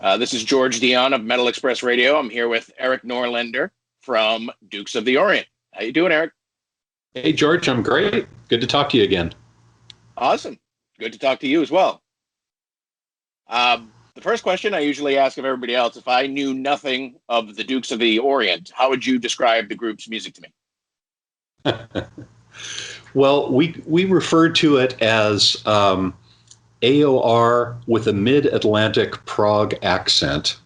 This is George Dionne of Metal Express Radio. I'm here with Erik Norlander from Dukes of the Orient. How you doing, Erik? Hey, George, I'm great. Good to talk to you again. Awesome. Good to talk to you as well. The first question I usually ask of everybody else, if I knew nothing of the Dukes of the Orient, how would you describe the group's music to me? Well, we referred to it as AOR with a mid-Atlantic prog accent.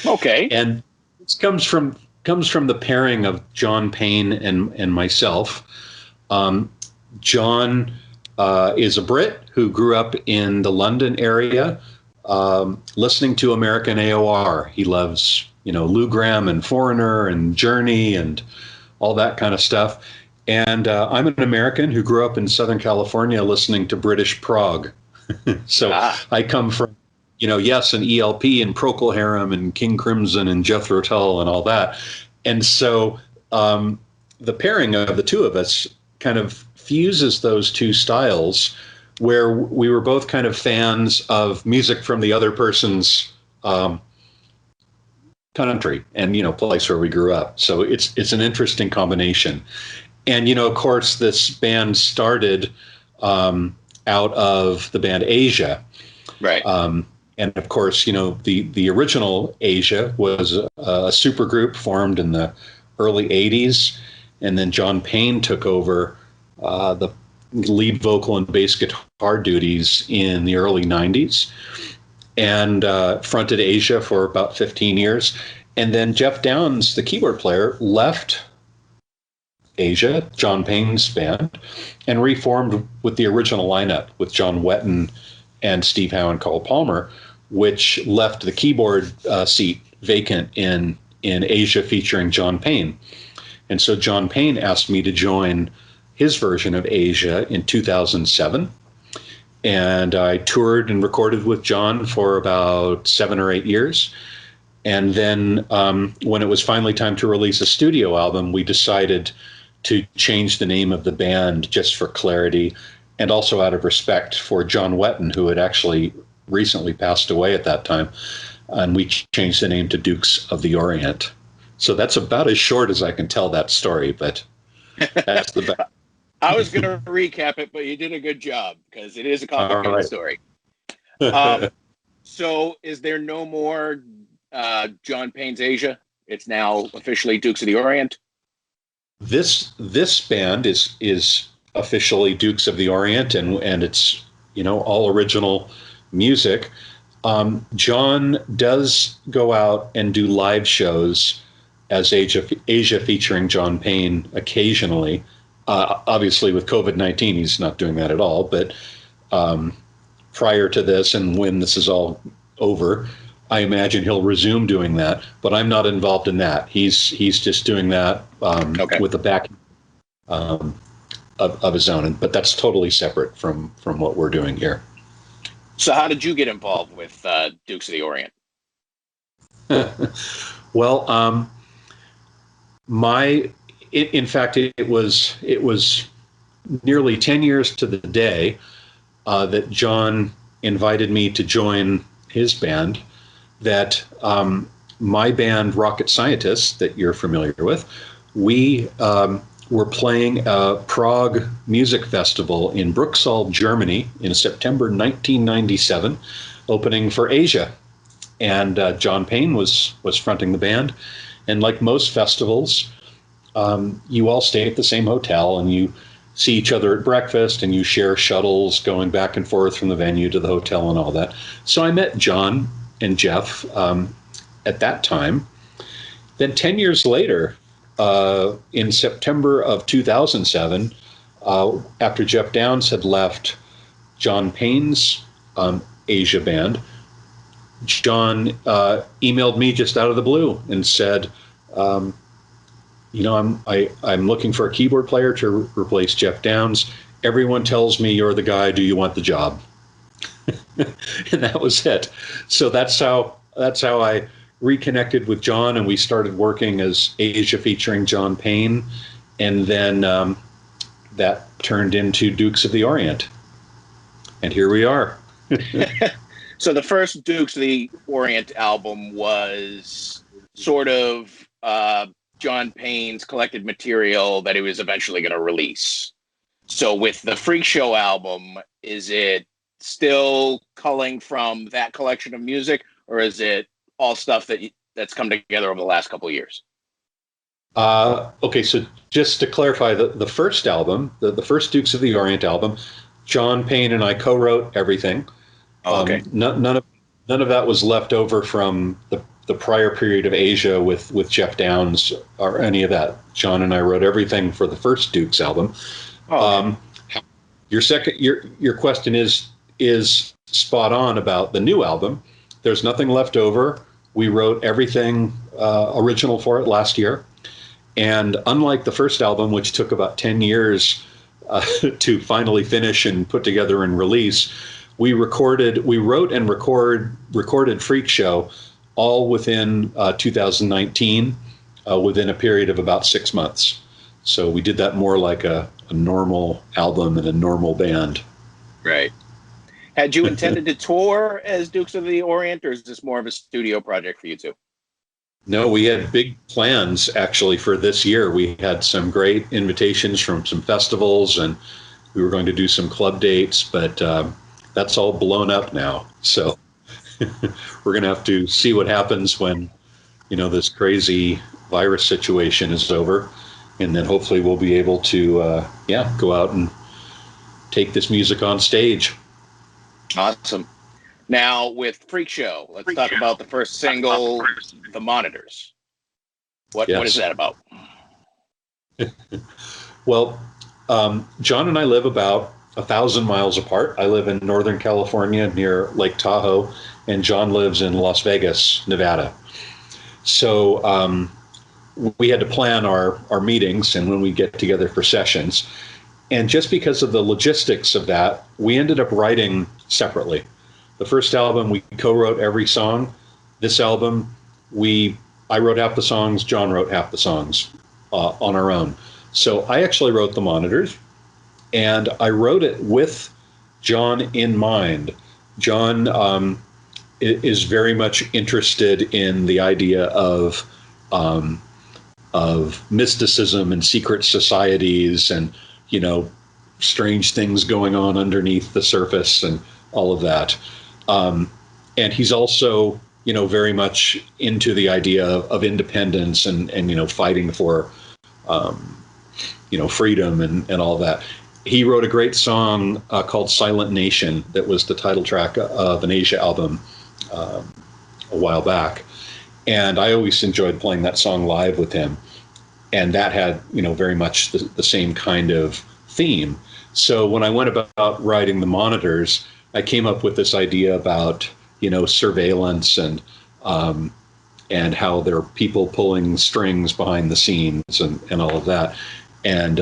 Okay. And this comes from the pairing of John Payne and myself. John is a Brit who grew up in the London area, listening to American AOR. He loves, Lou Gramm and Foreigner and Journey and all that kind of stuff. And I'm an American who grew up in Southern California listening to British prog. So I come from, Yes, and ELP and Procol Harum and King Crimson and Jethro Tull and all that. And so the pairing of the two of us kind of fuses those two styles, where we were both kind of fans of music from the other person's country and, place where we grew up. So it's an interesting combination. And, of course, this band started out of the band Asia. Right. And, of course, the original Asia was a supergroup formed in the early 80s. And then John Payne took over the lead vocal and bass guitar duties in the early 90s and fronted Asia for about 15 years. And then Jeff Downes, the keyboard player, left Asia, John Payne's band, and reformed with the original lineup with John Wetton and Steve Howe and Carl Palmer, which left the keyboard seat vacant in Asia featuring John Payne. And so John Payne asked me to join his version of Asia in 2007. And I toured and recorded with John for about 7 or 8 years. And then when it was finally time to release a studio album, we decided to change the name of the band just for clarity and also out of respect for John Wetton, who had actually recently passed away at that time. And we changed the name to Dukes of the Orient. So that's about as short as I can tell that story, but that's the best. I was going to recap it, but you did a good job because it is a complicated story. So is there no more John Payne's Asia? It's now officially Dukes of the Orient? This band is officially Dukes of the Orient, and it's all original music. John does go out and do live shows as Asia featuring John Payne occasionally. Obviously, with COVID-19, he's not doing that at all. But prior to this, and when this is all over, I imagine he'll resume doing that, but I'm not involved in that. He's just doing that with the backing of his own, but that's totally separate from what we're doing here. So how did you get involved with Dukes of the Orient? Well, in fact, it was nearly 10 years to the day that John invited me to join his band. That my band, Rocket Scientists, that you're familiar with, we were playing a prog music festival in Bruxelles, Germany in September 1997, opening for Asia. And John Payne was fronting the band. And like most festivals, you all stay at the same hotel and you see each other at breakfast and you share shuttles going back and forth from the venue to the hotel and all that. So I met John and Jeff at that time. Then 10 years later, in September of 2007, after Jeff Downes had left John Payne's Asia band, John emailed me just out of the blue and said, I'm looking for a keyboard player to replace Jeff Downes. Everyone tells me you're the guy. Do you want the job? And that was it. So that's how I reconnected with John, and we started working as Asia featuring John Payne, and then that turned into Dukes of the Orient, and here we are. So the first Dukes of the Orient album was sort of John Payne's collected material that he was eventually going to release. So with the Freak Show album, is it still culling from that collection of music, or is it all stuff that's come together over the last couple of years? Okay, so just to clarify, the first album, the first Dukes of the Orient album, John Payne and I co-wrote everything. Oh, okay. None of that was left over from the prior period of Asia with Jeff Downes or any of that. John and I wrote everything for the first Dukes album. Oh, okay. Your question is spot on about the new album. There's nothing left over. We wrote everything original for it last year. And unlike the first album, which took about 10 years to finally finish and put together and release, we wrote and recorded Freak Show all within 2019, within a period of about 6 months. So we did that more like a normal album and a normal band. Right. Had you intended to tour as Dukes of the Orient, or is this more of a studio project for you two? No, we had big plans actually for this year. We had some great invitations from some festivals, and we were going to do some club dates, but that's all blown up now. So we're going to have to see what happens when, this crazy virus situation is over, and then hopefully we'll be able to, go out and take this music on stage. Awesome. Now, with Freak Show, let's talk about the first single, The Monitors. What is that about? Well, John and I live about 1,000 miles apart. I live in Northern California near Lake Tahoe, and John lives in Las Vegas, Nevada. So we had to plan our meetings and when we get together for sessions. And just because of the logistics of that, we ended up writing separately. The first album, we co-wrote every song. This album, I wrote half the songs, John wrote half the songs on our own. So I actually wrote The Monitors, and I wrote it with John in mind. John is very much interested in the idea of mysticism and secret societies and, strange things going on underneath the surface and all of that. And he's also, very much into the idea of independence and fighting for, freedom and all that. He wrote a great song called Silent Nation that was the title track of an Asia album a while back. And I always enjoyed playing that song live with him. And that had, very much the same kind of theme. So when I went about writing The Monitors, I came up with this idea about, surveillance and how there are people pulling strings behind the scenes and all of that. And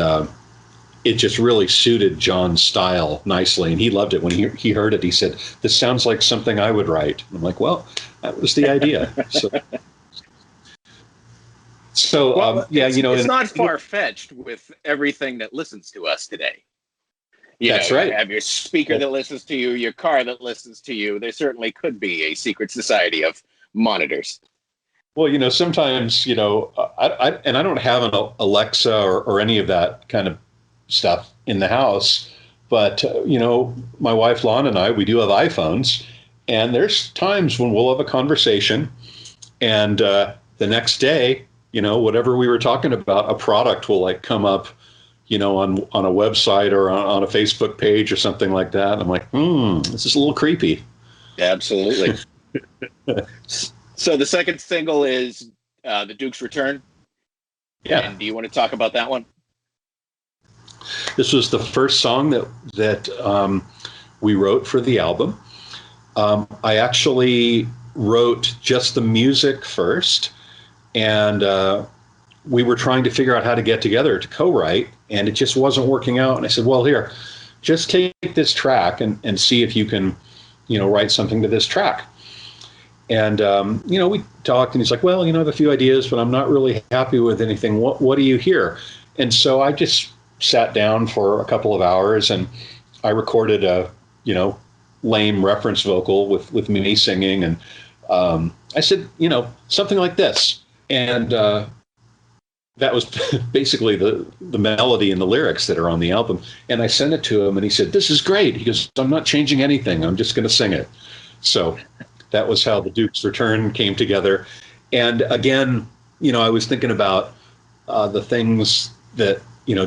it just really suited John's style nicely. And he loved it. When he heard it, he said, "This sounds like something I would write." I'm like, well, that was the idea. It's not far-fetched with everything that listens to us today. That's right. You have your speaker that listens to you, your car that listens to you. There certainly could be a secret society of monitors. Well, sometimes, I don't have an Alexa or any of that kind of stuff in the house, but, my wife, Lana, and I, we do have iPhones, and there's times when we'll have a conversation, and the next day, whatever we were talking about, a product will come up, on a website or on a Facebook page or something like that. And I'm like, this is a little creepy. Absolutely. So the second single is The Duke's Return. Yeah. And do you want to talk about that one? This was the first song that we wrote for the album. I actually wrote just the music first, and we were trying to figure out how to get together to co-write, and it just wasn't working out. And I said, well, here, just take this track and see if you can, write something to this track. And, we talked, and he's like, well, I have a few ideas, but I'm not really happy with anything. What do you hear? And so I just sat down for a couple of hours, and I recorded a lame reference vocal with me singing, and I said, something like this, and that was basically the melody and the lyrics that are on the album. And I sent it to him, and he said, "This is great." He goes, "I'm not changing anything. I'm just going to sing it." So that was how the Duke's Return came together. And again, I was thinking about the things that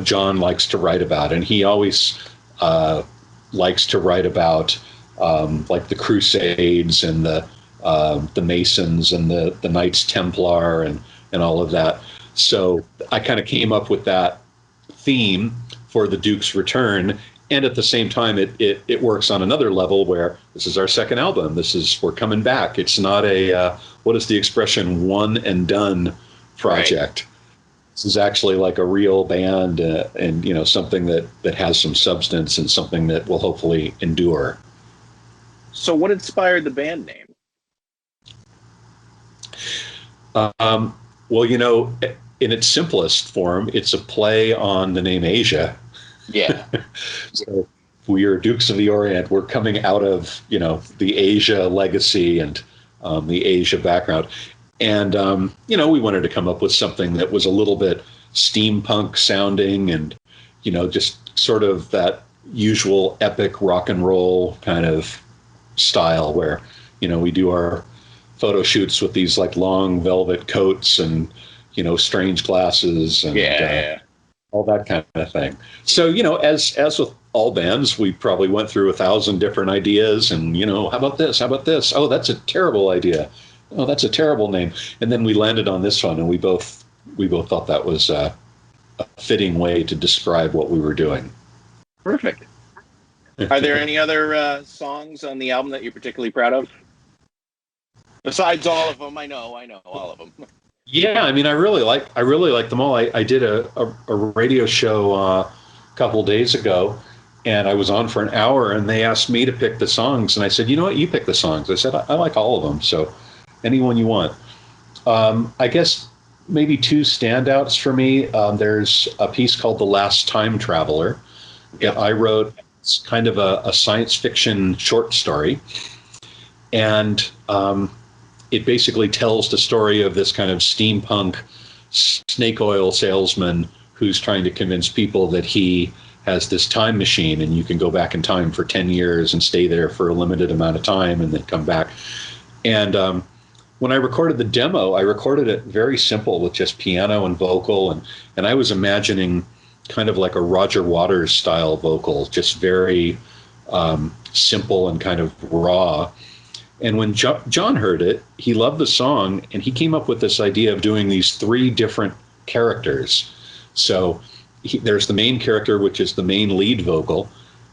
John likes to write about, and he always likes to write about like the Crusades and the Masons and the Knights Templar and all of that. So I kind of came up with that theme for the Duke's Return. And at the same time, it works on another level where this is our second album. We're coming back. It's not a, what is the expression, one and done project. Right. This is actually like a real band and something that has some substance and something that will hopefully endure. So what inspired the band name? Well, in its simplest form, it's a play on the name Asia. Yeah. So we are Dukes of the Orient. We're coming out of, the Asia legacy and the Asia background. And, we wanted to come up with something that was a little bit steampunk sounding and, just sort of that usual epic rock and roll kind of style where, we do our photo shoots with these like long velvet coats and, strange glasses and all that kind of thing. So, as with all bands, we probably went through 1,000 different ideas and, how about this? How about this? Oh, that's a terrible idea. Oh, that's a terrible name. And then we landed on this one, and we both thought that was a fitting way to describe what we were doing. Perfect. Are there any other songs on the album that you're particularly proud of? Besides all of them, I know all of them. Yeah, I mean, I really like them all. I did a radio show a couple days ago, and I was on for an hour, and they asked me to pick the songs, and I said, you know what, you pick the songs. I said, I like all of them, so anyone you want. I guess maybe two standouts for me. There's a piece called The Last Time Traveler that I wrote. It's kind of a science fiction short story, and it basically tells the story of this kind of steampunk snake oil salesman who's trying to convince people that he has this time machine and you can go back in time for 10 years and stay there for a limited amount of time and then come back. And when I recorded the demo, I recorded it very simple with just piano and vocal. And I was imagining kind of like a Roger Waters style vocal, just very simple and kind of raw. And when John heard it, he loved the song, and he came up with this idea of doing these 3 different characters. So there's the main character, which is the main lead vocal,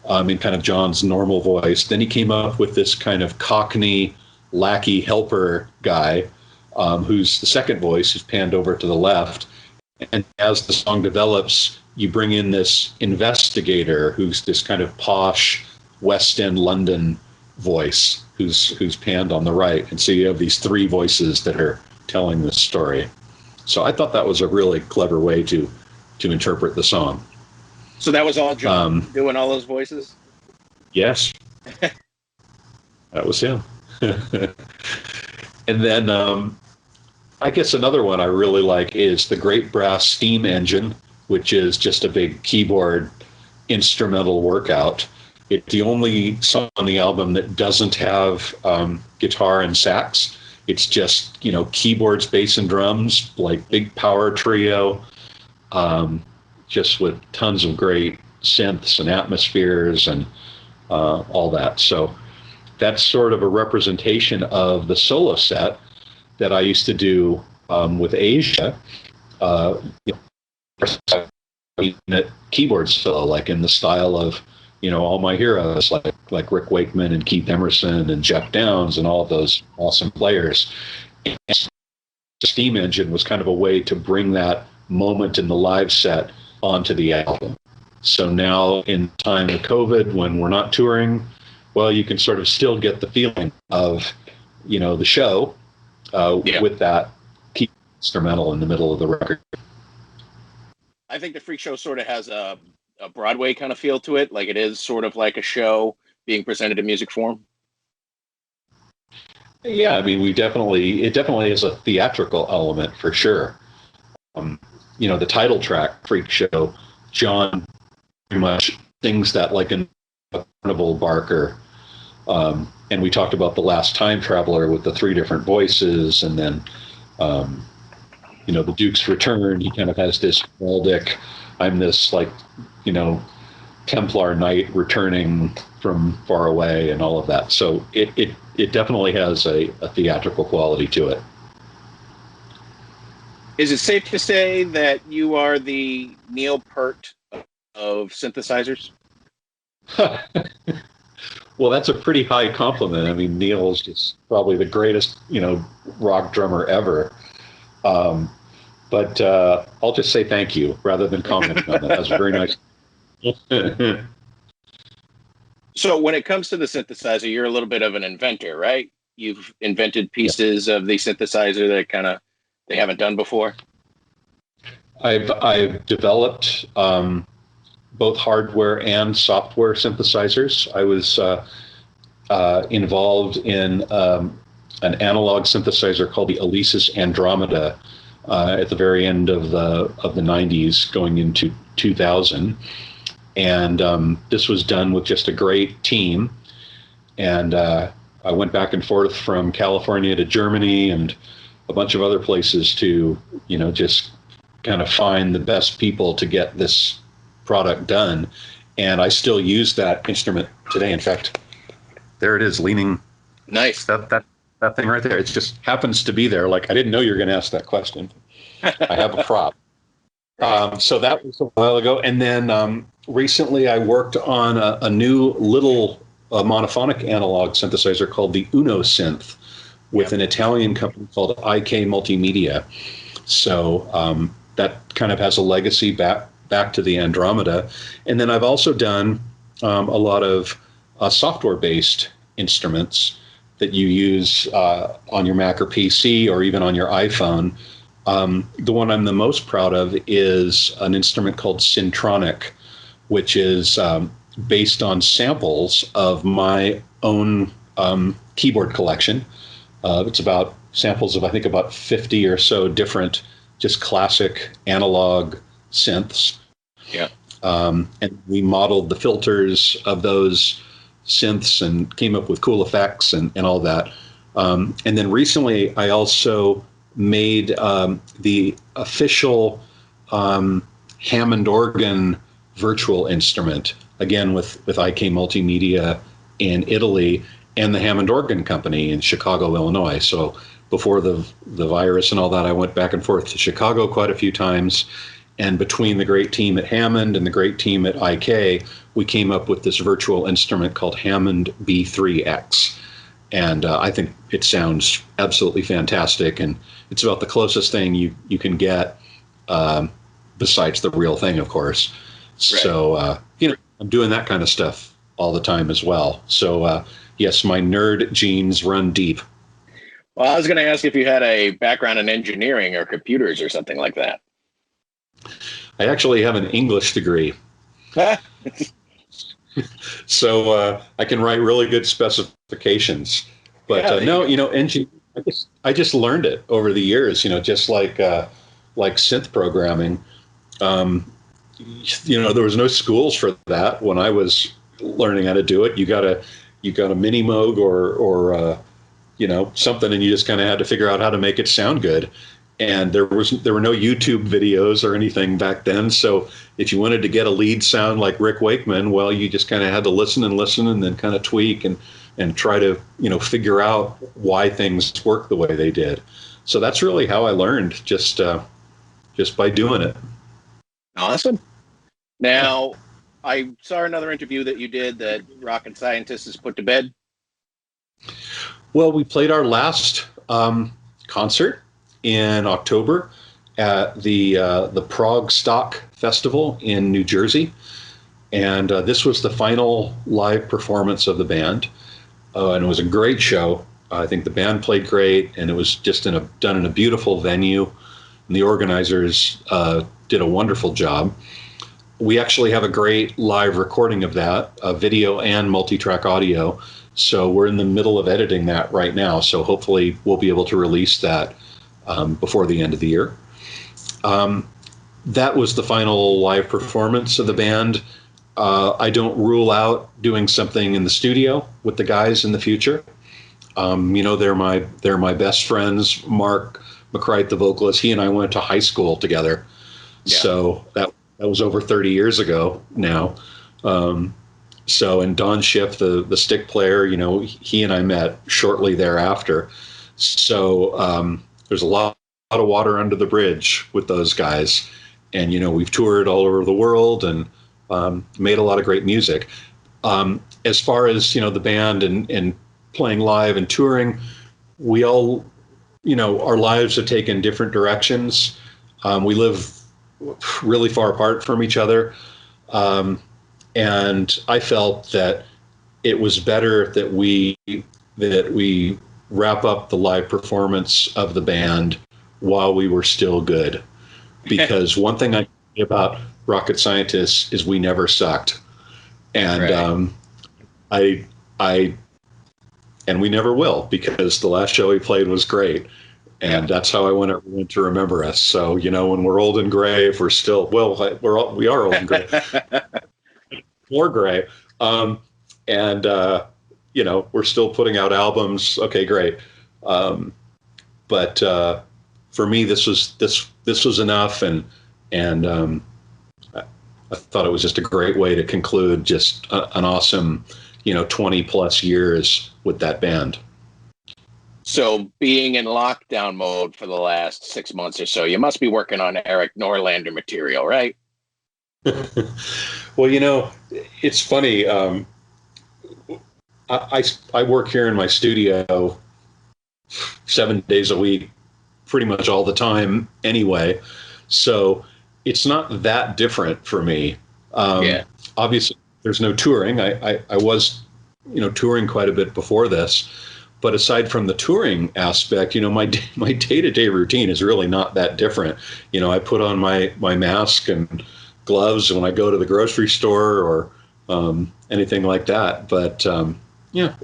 in kind of John's normal voice. Then he came up with this kind of Cockney lackey helper guy, who's the second voice, who's panned over to the left. And as the song develops, you bring in this investigator, who's this kind of posh West End London voice, who's panned on the right. And so you have these 3 voices that are telling this story. So I thought that was a really clever way to interpret the song. So that was all John doing all those voices? Yes. That was him. And then I guess another one I really like is the Great Brass Steam Engine, which is just a big keyboard instrumental workout. It's the only song on the album that doesn't have guitar and sax. It's just, keyboards, bass, and drums, like big power trio, just with tons of great synths and atmospheres and all that. So that's sort of a representation of the solo set that I used to do with Asia. Keyboard solo, like in the style of all my heroes, like Rick Wakeman and Keith Emerson and Jeff Downes and all of those awesome players. And the Steam Engine was kind of a way to bring that moment in the live set onto the album. So now in time of COVID, when we're not touring, well, you can sort of still get the feeling of, the show with that key instrumental in the middle of the record. I think the Freak Show sort of has a Broadway kind of feel to it. Like it is sort of like a show, being presented in music form? Yeah, I mean, it definitely is a theatrical element for sure. The title track, Freak Show, John pretty much sings that like a carnival barker. And we talked about The Last Time Traveler with the three different voices, and then, The Duke's Return. He kind of has this Baldic, I'm this like, Templar knight returning from far away and all of that. So it definitely has a theatrical quality to it. Is it safe to say that you are the Neil Peart of synthesizers? Well, that's a pretty high compliment. I mean, Neil's just probably the greatest, rock drummer ever. But I'll just say thank you rather than commenting on that. That was very nice. So when it comes to the synthesizer, you're a little bit of an inventor, right? You've invented pieces of the synthesizer that they haven't done before. I've developed both hardware and software synthesizers. I was involved in an analog synthesizer called the Alesis Andromeda at the very end of the 90s, going into 2000. And this was done with just a great team. And I went back and forth from California to Germany and a bunch of other places to, just kind of find the best people to get this product done. And I still use that instrument today. In fact, there it is, leaning. Nice. That thing right there. It just happens to be there. Like, I didn't know you were going to ask that question. I have a prop. So that was a while ago. And then recently I worked on a new little monophonic analog synthesizer called the Uno Synth with an Italian company called IK Multimedia. So that kind of has a legacy back to the Andromeda. And then I've also done a lot of software-based instruments that you use on your Mac or PC or even on your iPhone. The one I'm the most proud of is an instrument called Syntronic, which is based on samples of my own keyboard collection. It's about samples of, I think, about 50 or so different just classic analog synths. Yeah. And we modeled the filters of those synths and came up with cool effects and all that. And then recently I also made the official Hammond organ virtual instrument, again with IK Multimedia in Italy and the Hammond Organ Company in Chicago, Illinois. So before the virus and all that, I went back and forth to Chicago quite a few times. And between the great team at Hammond and the great team at IK, we came up with this virtual instrument called Hammond B3X. And I think it sounds absolutely fantastic. And it's about the closest thing you can get besides the real thing, of course. Right. So, I'm doing that kind of stuff all the time as well. So, yes, my nerd genes run deep. Well, I was going to ask if you had a background in engineering or computers or something like that. I actually have an English degree. So I can write really good specifications. But no, engineering, I just learned it over the years, just like synth programming. There was no schools for that when I was learning how to do it. You got a Minimoog or something, and you just kind of had to figure out how to make it sound good. And there were no YouTube videos or anything back then. So if you wanted to get a lead sound like Rick Wakeman, well, you just kind of had to listen and then kind of tweak and try to, figure out why things work the way they did. So that's really how I learned, just by doing it. Awesome. Now, I saw another interview that you did that Rocket Scientist has put to bed. Well, we played our last concert in October at the Prague Stock Festival in New Jersey. And this was the final live performance of the band. And it was a great show. I think the band played great, and it was just done in a beautiful venue. And the organizers did a wonderful job. we actually have a great live recording of that, video and multi-track audio. So we're in the middle of editing that right now. So hopefully we'll be able to release that before the end of the year. That was the final live performance of the band. I don't rule out doing something in the studio with the guys in the future. They're my best friends. Mark McCrite, the vocalist, he and I went to high school together. Yeah. So that was over 30 years ago now. And Don Schiff, the stick player, he and I met shortly thereafter. So there's a lot of water under the bridge with those guys. And, we've toured all over the world and made a lot of great music. As far as, the band and playing live and touring, we all, our lives have taken different directions. We live really far apart from each other. And I felt that it was better that we wrap up the live performance of the band while we were still good. Because one thing I say about Rocket Scientists is we never sucked. And right. And we never will, because the last show we played was great. And that's how I want everyone to remember us. So, when we're old and gray, if we're still, we are old and gray. More gray. We're still putting out albums. Okay, great. But for me, this was enough. And I thought it was just a great way to conclude just an awesome, 20 plus years with that band. So being in lockdown mode for the last 6 months or so, you must be working on Erik Norlander material, right? Well, it's funny. I work here in my studio 7 days a week, pretty much all the time anyway. So it's not that different for me. Obviously, there's no touring. I was, touring quite a bit before this. But aside from the touring aspect, my day-to-day routine is really not that different. I put on my mask and gloves when I go to the grocery store or anything like that. But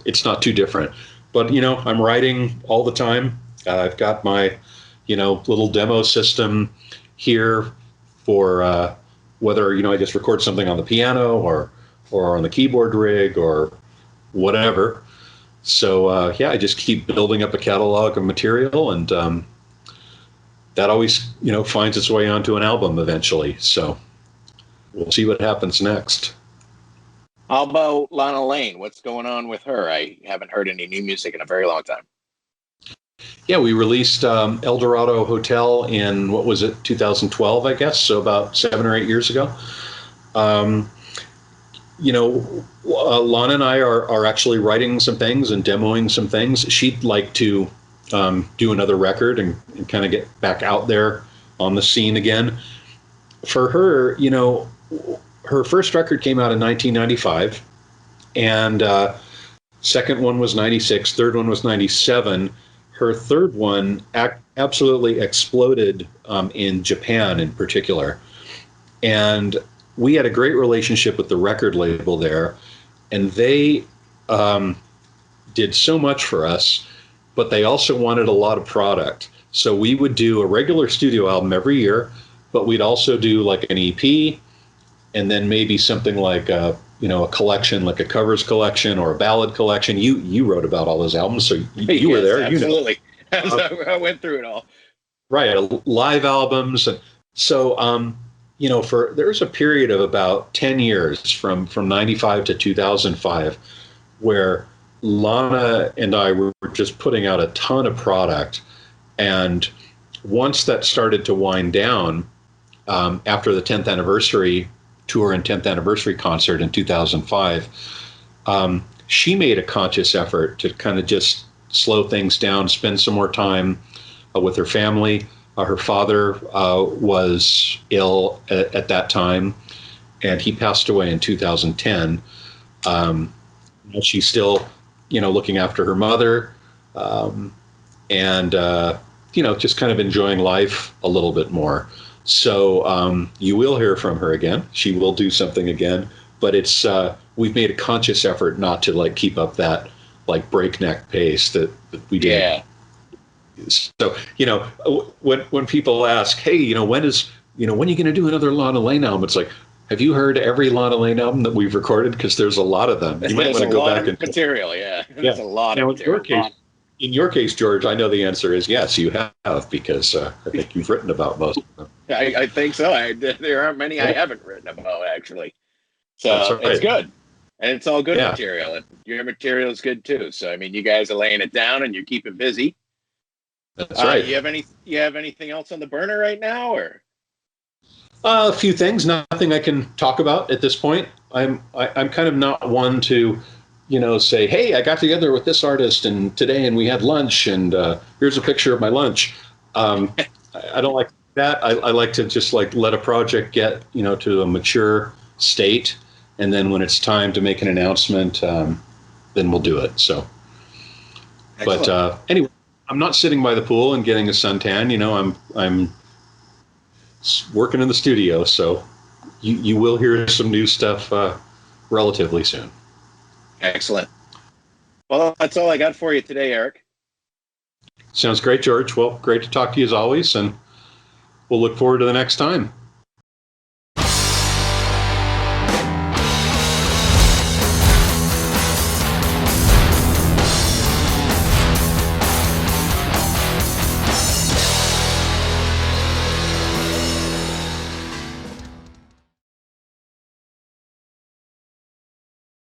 it's not too different. But I'm writing all the time. I've got my little demo system here for whether I just record something on the piano or on the keyboard rig or whatever. So I just keep building up a catalog of material, and that always finds its way onto an album eventually. So we'll see what happens next. How about Lana Lane? What's going on with her? I haven't heard any new music in a very long time. Yeah, we released El Dorado Hotel in, 2012, I guess, so about 7 or 8 years ago. Lana and I are actually writing some things and demoing some things. She'd like to do another record and kind of get back out there on the scene again. For her, her first record came out in 1995, and second one was 96, third one was 97. Her third one absolutely exploded in Japan in particular. And we had a great relationship with the record label there, and they did so much for us, but they also wanted a lot of product. So we would do a regular studio album every year, but we'd also do like an EP, and then maybe something like a collection, like a covers collection or a ballad collection. You wrote about all those albums, so you were there. Absolutely. I went through it all. Right, live albums. And so, there was a period of about 10 years from 95 to 2005 where Lana and I were just putting out a ton of product. And once that started to wind down, after the 10th anniversary tour and 10th anniversary concert in 2005, she made a conscious effort to kind of just slow things down, spend some more time with her family. Her father was ill at that time, and he passed away in 2010. She's still, looking after her mother, and just kind of enjoying life a little bit more. So you will hear from her again. She will do something again, but it's we've made a conscious effort not to like keep up that like breakneck pace that we did. Yeah. So when people ask, hey, when are you going to do another Lana Lane album? It's like, have you heard every Lana Lane album that we've recorded? Because there's a lot of them. You might want to go back and material. Yeah, yeah. there's a lot Now, of material. in your case, George, I know the answer is yes, you have, because I think you've written about most of them. I think so. There aren't many I haven't written about, actually. So right. It's good. And it's all good Yeah. material. And your material is good, too. So, I mean, you guys are laying it down and you're keeping busy. That's right. You have anything else on the burner right now, or? A few things, nothing I can talk about at this point. I'm kind of not one to, say, hey, I got together with this artist and we had lunch and here's a picture of my lunch. I don't like that. I like to just like let a project get, to a mature state. And then when it's time to make an announcement, then we'll do it. So, excellent. But anyway, I'm not sitting by the pool and getting a suntan. I'm working in the studio, so you will hear some new stuff relatively soon. Excellent. Well, that's all I got for you today, Erik. Sounds great, George. Well, great to talk to you as always, and we'll look forward to the next time.